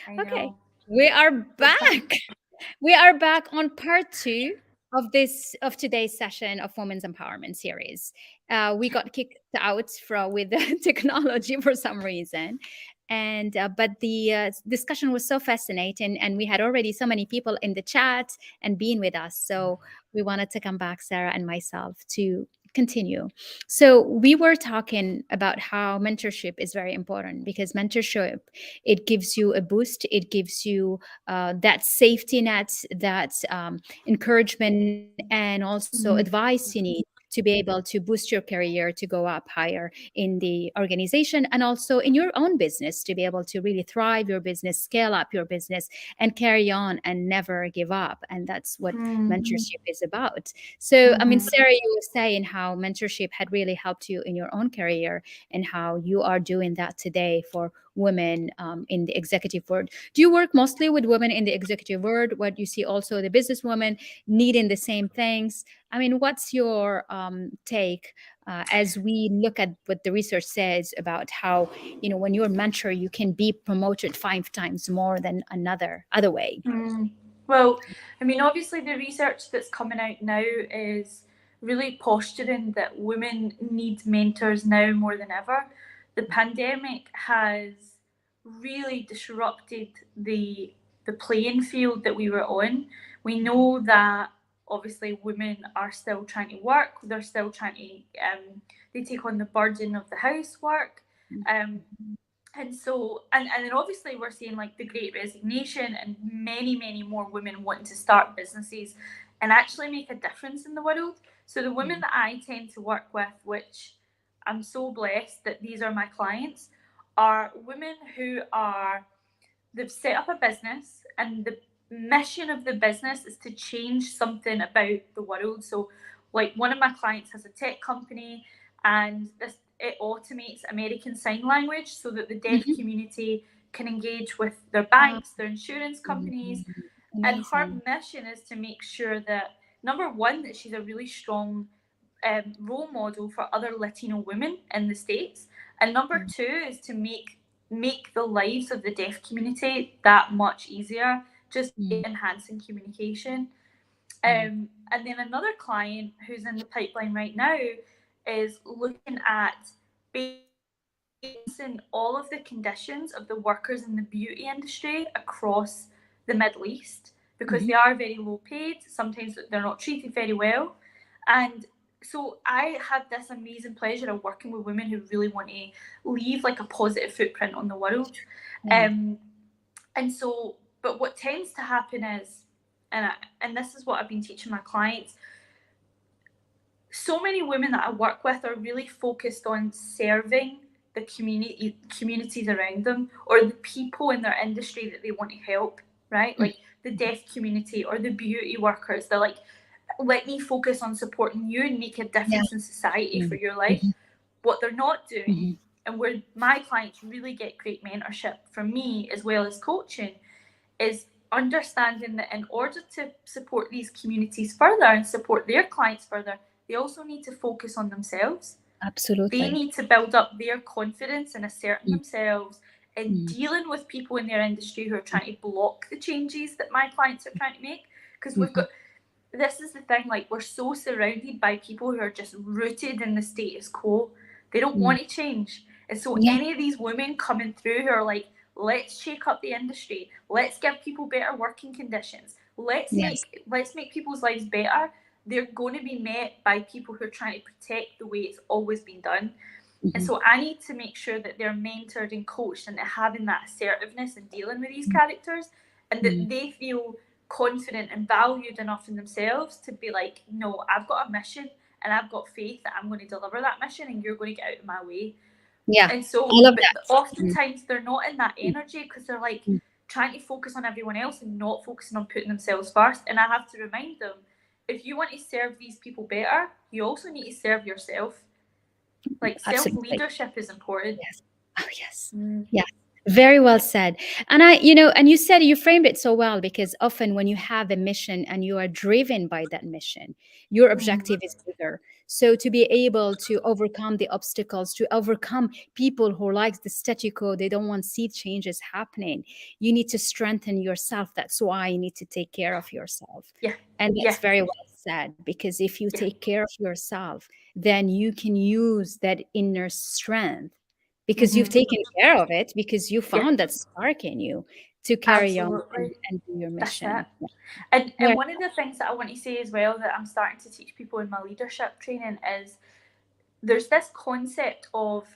I Okay, know. we are So fun. back. We are back on part two of today's session of Women's Empowerment series. We got kicked out from with the technology for some reason, and but the discussion was so fascinating, and we had already so many people in the chat and being with us. So we wanted to come back, Sarah and myself, to continue. So we were talking about how mentorship is very important because mentorship, it gives you a boost, it gives you that safety net, that encouragement, and also Mhm. advice you need to be able to boost your career to go up higher in the organization and also in your own business to be able to really thrive your business, scale up your business, and carry on and never give up. And that's what Mm, mentorship is about. So, I mean, mhm. Sarah, you were saying how mentorship had really helped you in your own career and how you are doing that today for women in the executive world. Do you work mostly with women in the executive world? What you see also the business women needing the same things? I mean, what's your take as we look at what the research says about how, you know, when you're a mentor, you can be promoted 5 times more than another other way? Mm. Well, I mean, obviously, the research that's coming out now is really posturing that women need mentors now more than ever. The pandemic has really disrupted the playing field that we were on. We know that obviously women are still trying to work. They're still trying to they take on the burden of the housework. Um, and so and then obviously we're seeing like the great resignation and many more women wanting to start businesses and actually make a difference in the world. So the women that I tend to work with, which I'm so blessed that these are my clients, are women who are they've set up a business and the mission of the business is to change something about the world. So like one of my clients has a tech company and this it automates American Sign Language so that the deaf Mhm. community can engage with their Wow. banks, their insurance companies. And her Amazing. mission is to make sure that number one, that she's a really strong role model for other Latino women in the States. And number two is to make the lives of the deaf community that much easier, just Mm, enhancing communication. mm, And then another client who's in the pipeline right now is looking at enhancing all of the conditions of the workers in the beauty industry across the Middle East because mhm. they are very low paid. Sometimes they're not treated very well. And so I had this amazing pleasure of working with women who really want to leave like a positive footprint on the world. Yeah. Um, and so, but what tends to happen is, and this is what I've been teaching my clients, so many women that I work with are really focused on serving the communities around them or the people in their industry that they want to help, right? Mm, Like the deaf community or the beauty workers. They're like, let me focus on supporting you and make a yeah. difference in society for Mm, your life. mhm, What they're not doing, mhm, and where my clients really get great mentorship from me as well as coaching, is understanding that in order to support these communities further and support their clients further, they also need to focus on themselves. They absolutely. need to build up their confidence and asserting Mm, themselves and mm, dealing with people in their industry who are trying to block the changes that my clients are trying to make. Because we've mhm. got this is the thing, like we're so surrounded by people who are just rooted in the status quo. They don't Mm. want to change. And so Yeah. any of these women coming through who are like, let's shake up the industry, let's give people better working conditions, Yes. let's make people's lives better, they're going to be met by people who are trying to protect the way it's always been done. And Mhm, so I need to make sure that they're mentored and coached and having that assertiveness and dealing with these characters, and mm. that they feel confident and valued enough in themselves to be like, no, I've got a mission and I've got faith that I'm going to deliver that mission and you're going to get out of my way. Yeah. And I so, love but that. Mm, oftentimes they're not in that mm, energy because they're like mm. trying to focus on everyone else and not focusing on putting themselves first. And I have to remind them, if you want to serve these people better, you also need to serve yourself. Like self Absolutely. leadership is important. Yes. Oh, yes. Mm. Yeah. Very well said. And and you said you framed it so well because often when you have a mission and you are driven by that mission, your Mm. objective is bigger. So to be able to overcome the obstacles, to overcome people who like the status quo, they don't want to see changes happening, you need to strengthen yourself. That's why you need to take care of yourself. Yeah. And Yeah. that's very well said, because if you Yeah. take care of yourself, then you can use that inner strength, because you've taken care of it, because you Yeah. found that spark in you to carry on Absolutely. and do your That's mission. it. Yeah. And one of the things that I want to say as well that I'm starting to teach people in my leadership training is there's this concept of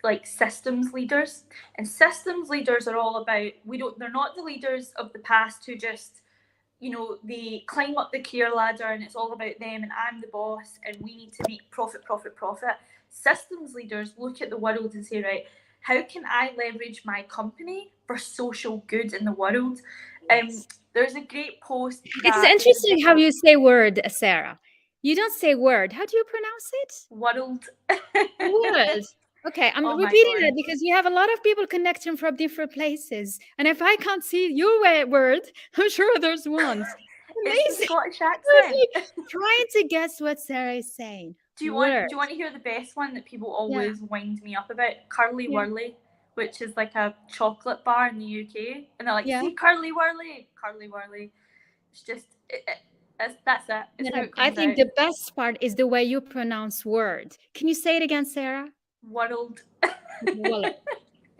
like systems leaders, and systems leaders are all about, they're not the leaders of the past who just, you know, they climb up the career ladder and it's all about them and I'm the boss and we need to make profit. Systems leaders look at the world and say, right, how can I leverage my company for social good in the world? There's a great post It's that interesting how you say word, Sarah. You don't say word. How do you pronounce it? world. Word. Okay, I'm Oh my repeating God. that because you have a lot of people connecting from different places. And if I can't see your word, I'm sure there's ones. It's the Amazing. Scottish I was accent. like trying to guess what Sarah is saying. Do you Word. want to hear the best one that people Yeah. always wind me up about? Curly Yeah. Wurly, which is like a chocolate bar in the UK, and they're like, Yeah. "See, Curly Wurly, Curly Wurly." It's just that's it. It's how Yeah. it I comes think out. the best part is the way you pronounce word. Can you say it again, Sarah? World. Well,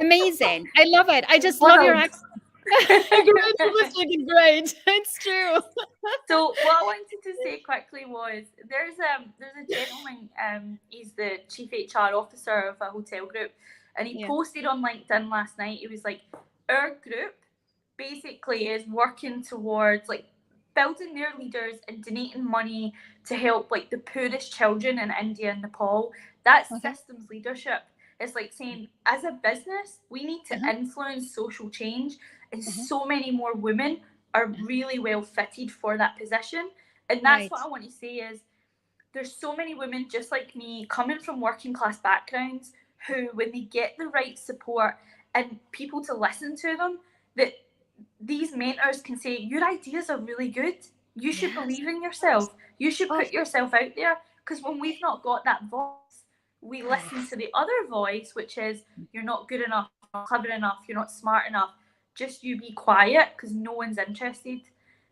amazing. I love it. I just love your World. accent. Great. You must make it great. It's true. So what I wanted to say quickly was there's a gentleman, he's the chief HR officer of a hotel group, and he Yeah. posted on LinkedIn last night. He was like, our group basically is working towards like building their leaders and donating money to help like the poorest children in India and Nepal. That's Okay. systems leadership. It's like saying, as a business, we need to Uh-huh. influence social change, and Uh-huh. so many more women are really well fitted for that position. And that's Right. what I want to say is there's so many women just like me coming from working class backgrounds who, when they get the right support and people to listen to them, that these mentors can say, your ideas are really good. You should Yes. believe in yourself. You should Of put yourself out there. Because when we've not got that voice, we listen to the other voice, which is, you're not good enough, you're not clever enough, you're not smart enough. Just you be quiet because no one's interested.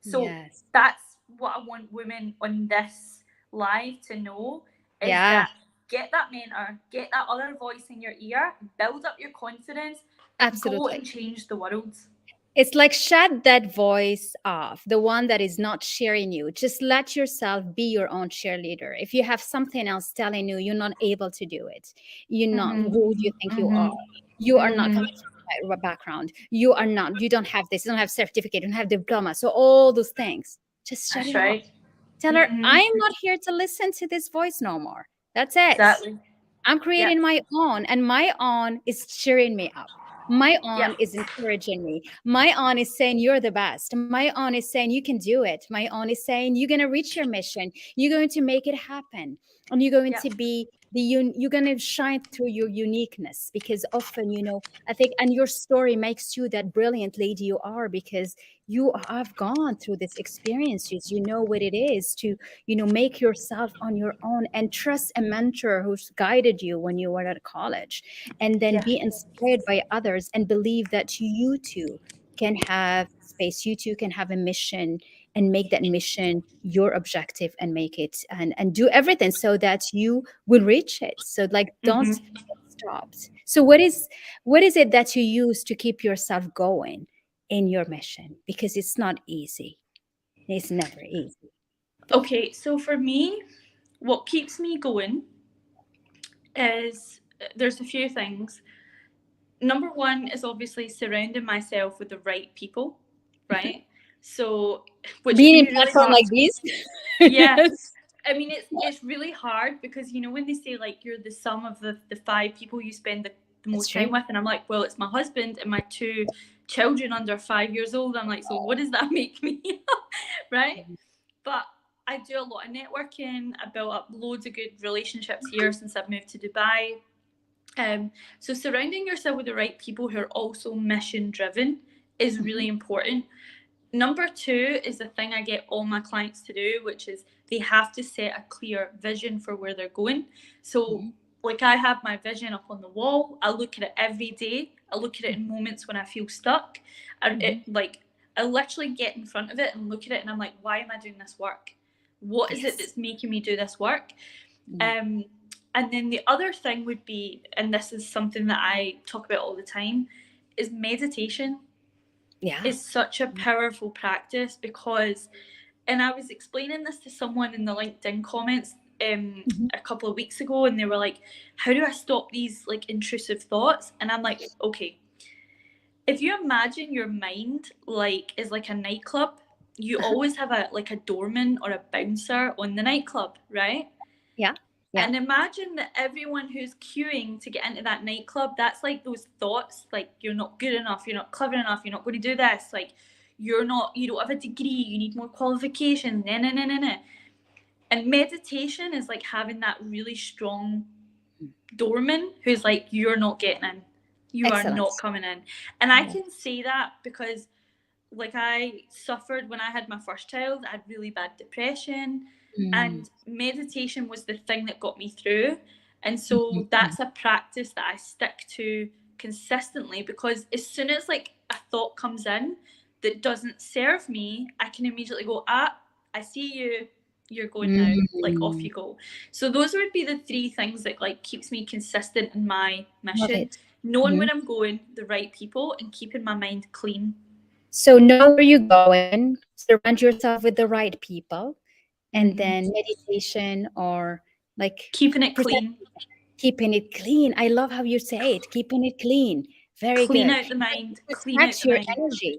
So yes. that's what I want women on this live to know is Yeah. that get that mentor, get that other voice in your ear, build up your confidence, and go and Absolutely. change the world. It's like shut that voice off, the one that is not cheering you. Just let yourself be your own cheerleader. If you have something else telling you you're not able to do it, you're not, Mm-hmm. who do you think you are? You are not coming from a background. You are not, you don't have this, you don't have certificate, you don't have diploma. So all those things, just shut That's it off. right. Tell her, Mm-hmm. I'm not here to listen to this voice no more. That's it. Exactly. I'm Yep. creating my own, and my own is cheering me up. My own Yep. is encouraging me. My own is saying you're the best. My own is saying you can do it. My own is saying you're going to reach your mission. You're going to make it happen. And you're going Yep. to be you're going to shine through your uniqueness, because often, I think, and your story makes you that brilliant lady you are, because you have gone through this experiences. You know what it is to make yourself on your own, and trust a mentor who's guided you when you were at college, and then Yeah. be inspired by others and believe that you too can have space, you too can have a mission, and make that mission your objective, and make it, and do everything so that you will reach it. So like, don't Mm-hmm. get stopped. So what is it that you use to keep yourself going in your mission? Because it's not easy. It's never easy. Okay, so for me, what keeps me going is there's a few things. Number one is obviously surrounding myself with the right people, right? So, which Being can in be really platform hard. like this. Yeah, Yes. I mean it's really hard because when they say like you're the sum of the five people you spend the That's most time true. with, and I'm like, well, it's my husband and my two children under 5 years old. I'm like, so what does that make me? Right? But I do a lot of networking. I built up loads of good relationships here since I've moved to Dubai. So surrounding yourself with the right people who are also mission driven is really important. Number two is the thing I get all my clients to do, which is they have to set a clear vision for where they're going. So, like, I have my vision up on the wall. I look at it every day. I look at it in moments when I feel stuck. I literally get in front of it and look at it, and I'm like, why am I doing this work? What is it that's making me do this work? And then the other thing would be, and this is something that I talk about all the time, is meditation. Is such a powerful practice because, and I was explaining this to someone in the LinkedIn comments a couple of weeks ago, and they were like, how do I stop these like intrusive thoughts? And I'm like, okay, if you imagine your mind is like a nightclub, you always have a doorman or a bouncer on the nightclub, right? Yeah. And imagine that everyone who's queuing to get into that nightclub, that's like those thoughts, like you're not good enough, you're not clever enough, you're not going to do this, like you don't have a degree, you need more qualifications, nah. And meditation is like having that really strong doorman who's like, you're not getting in, you are not coming in. And I can say that because like I suffered when I had my first child. I had really bad depression, and meditation was the thing that got me through. And so that's a practice that I stick to consistently, because as soon as like a thought comes in that doesn't serve me, I can immediately go, I see you, you're going now, like off you go. So those would be the three things that like keeps me consistent in my mission: knowing where I'm going, the right people, and keeping my mind clean. So know where you're going, surround yourself with the right people, and then meditation, or like keeping it clean. Keeping it clean. I love how you say it. Keeping it clean. Very clean good. Out the mind. Clean out the your mind. Energy.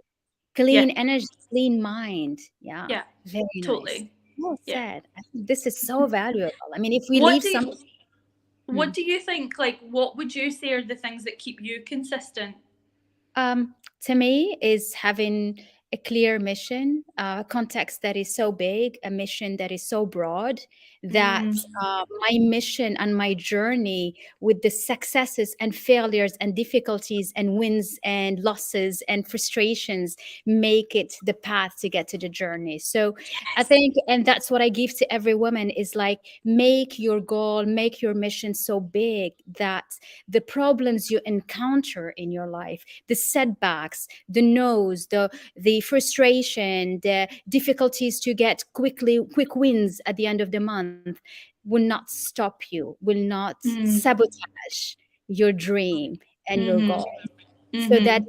Clean energy, clean mind. Yeah. Very totally. Nice. Well said. I think this is so valuable. I mean, if we leave some. What do you think? Like, what would you say are the things that keep you consistent? To me, is having a clear mission, a context that is so big, a mission that is so broad, that my mission and my journey with the successes and failures and difficulties and wins and losses and frustrations make it the path to get to the journey. So I think, and that's what I give to every woman, is like, make your goal, make your mission so big that the problems you encounter in your life, the setbacks, the no's, the frustration, the difficulties to get quick wins at the end of the month, will not stop you, will not sabotage your dream and your goal. So that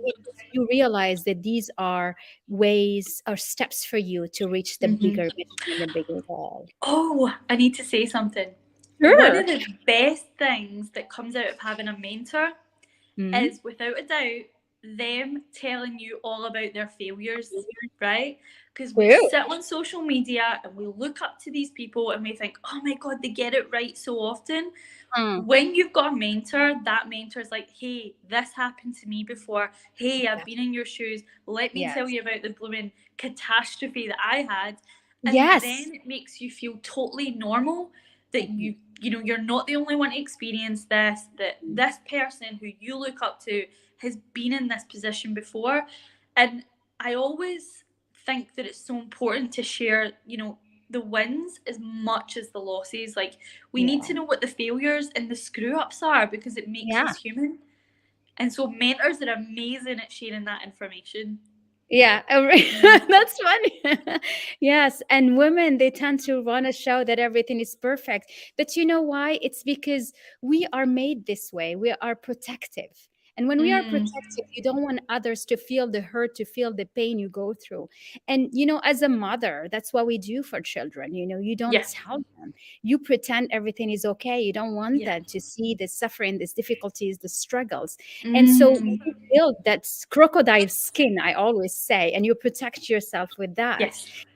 you realize that these are ways or steps for you to reach the bigger mission and the bigger goal. Oh, I need to say something. Sure. One of the best things that comes out of having a mentor is, without a doubt, them telling you all about their failures, right? Because we sit on social media and we look up to these people and we think, oh my God, they get it right so often. When you've got a mentor, that mentor is like, hey, this happened to me before. Hey, I've been in your shoes. Let me tell you about the blooming catastrophe that I had. And then it makes you feel totally normal that you're not the only one to experience this, that this person who you look up to has been in this position before. And I always think that it's so important to share, the wins as much as the losses. Like, we need to know what the failures and the screw ups are, because it makes us human. And so mentors are amazing at sharing that information. Yeah, that's funny. Yes, and women, they tend to want to show that everything is perfect. But you know why? It's because we are made this way. We are protective. And when we are protective, you don't want others to feel the hurt, to feel the pain you go through. And, as a mother, that's what we do for children. You don't tell them. You pretend everything is okay. You don't want them to see the suffering, the difficulties, the struggles. And so you build that crocodile skin, I always say, and you protect yourself with that.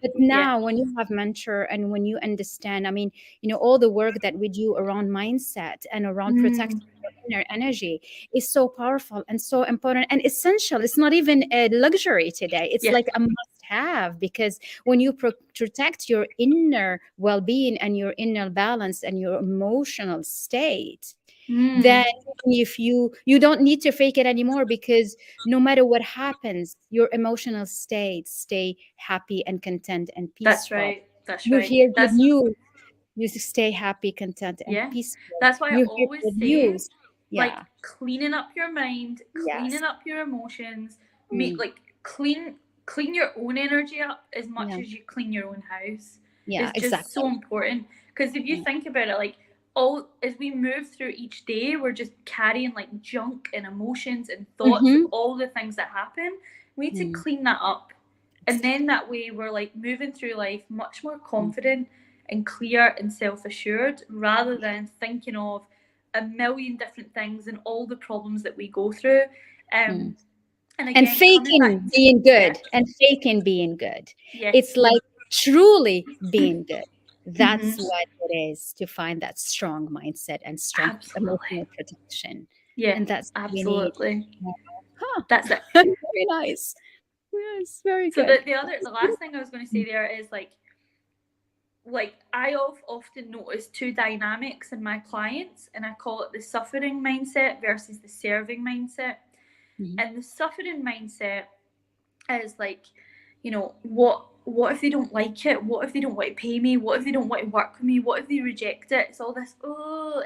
But now when you have mentor and when you understand, I mean, all the work that we do around mindset and around protecting inner energy is so powerful and so important and essential. It's not even a luxury today. It's like a must have, because when you protect your inner well-being and your inner balance and your emotional state, then if you don't need to fake it anymore, because no matter what happens, your emotional states stay happy and content and That's peaceful. right. That's You right. hear good That's news, you stay happy, content, and Yeah. peaceful. That's why I You hear always good say, news. like, Yeah. cleaning up your mind, Yes. cleaning up your emotions, make Mm. like clean your own energy up as much Yeah. as you clean your own house Yeah, is just so exactly. important. Because if you Yeah. think about it, like, all as we move through each day, we're just carrying like junk and emotions and thoughts of Mm-hmm. all the things that happen. We need to Mm. clean that up. And then Exactly. that way we're like moving through life much more Mm. confident and clear and self-assured, rather than thinking of a million different things and all the problems that we go through. Mm. um and And again, coming back faking to, being yeah, good, and faking being good. It's yes, like truly being good. That's mm-hmm, what it is, to find that strong mindset and strong absolutely, emotional protection. yeah, And that's what we need. absolutely, Huh. that's it. Very nice. Yes, very So good. the last thing I was going to say there is like I often notice two dynamics in my clients, and I call it the suffering mindset versus the serving mindset. Mhm. And the suffering mindset is like, what if they don't like it? What if they don't want to pay me? What if they don't want to work with me? What if they reject it? It's all this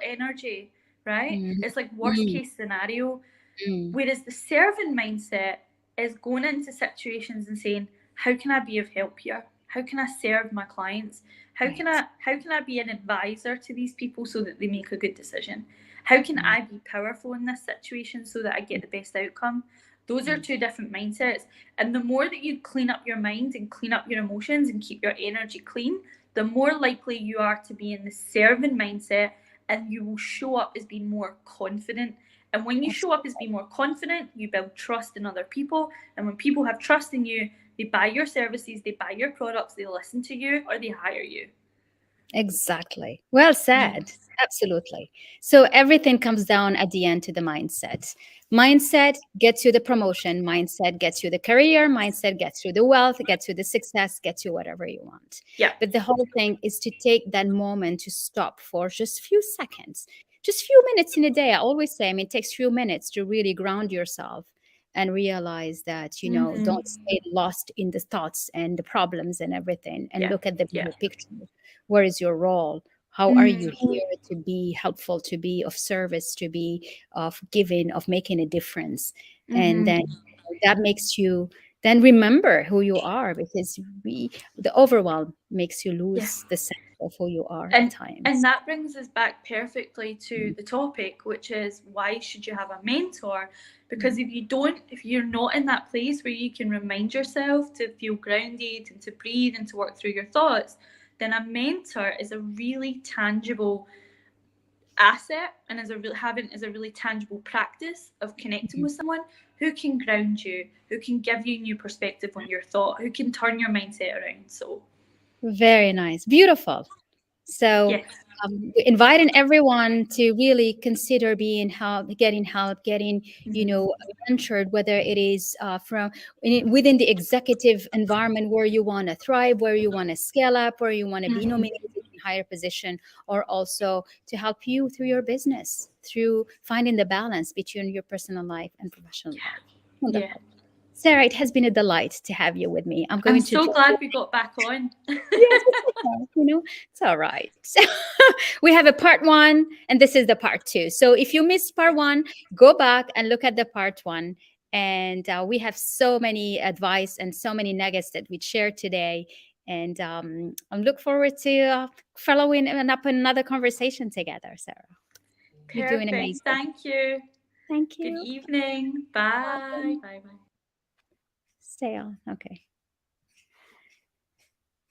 energy, right? Mhm. It's like worst Mm, case scenario. mm. Whereas the serving mindset is going into situations and saying, how can I be of help here? How can I serve my clients? Right. How can I be an advisor to these people so that they make a good decision? How can Mm, I be powerful in this situation so that I get the best outcome? Those are mm. two different mindsets. And the more that you clean up your mind and clean up your emotions and keep your energy clean, the more likely you are to be in the serving mindset, and you will show up as being more confident. And when you show up as being more confident, you build trust in other people. And when people have trust in you, they buy your services, they buy your products, they listen to you, or they hire you. Exactly. Well said. Absolutely. So everything comes down at the end to the mindset. Mindset gets you the promotion, mindset gets you the career, mindset gets you the wealth, gets you the success, gets you whatever you want. Yeah. But the whole thing is to take that moment to stop for just few seconds, just few minutes in a day. I always say, I mean, it takes few minutes to really ground yourself and realize that, Mm-hmm. don't stay lost in the thoughts and the problems and everything, and Yeah. look at the Yeah. bigger picture. Where is your role? How are you Mm-hmm. here to be helpful, to be of service, to be of giving, of making a difference? And then Mm-hmm. that makes you then remember who you are, because the overwhelm makes you Yeah. lose the sense of who you are at And times. that brings us back perfectly to the topic, which is, why should you have a mentor? Because if you're not in that place where you can remind yourself to feel grounded and to breathe and to work through your thoughts, then a mentor is a really tangible asset, and is a really tangible practice of connecting Mhm. with someone who can ground you, who can give you new perspective on your thought, who can turn your mindset around. So Very nice. Beautiful. So, yes. inviting everyone to really consider getting help, getting, Mm-hmm. mentored, whether it is within the executive environment where you want to thrive, where you want to scale up, where you want to be Mm-hmm. nominated in higher position, or also to help you through your business, through finding the balance between your personal life and professional life. Yeah. Wonderful. Sarah, it has been a delight to have you with me. I'm I'm going to so drop glad you. we got back on. Yes, it's okay. It's all right. So we have a part one, and this is the part two. So if you missed part one, go back and look at the part one. And we have so many advice and so many nuggets that we shared today. And I look forward to following and up another conversation together, Sarah. You're doing Perfect. amazing. Thank you. Thank Good you. evening. Bye. Bye bye. Stay on. Okay.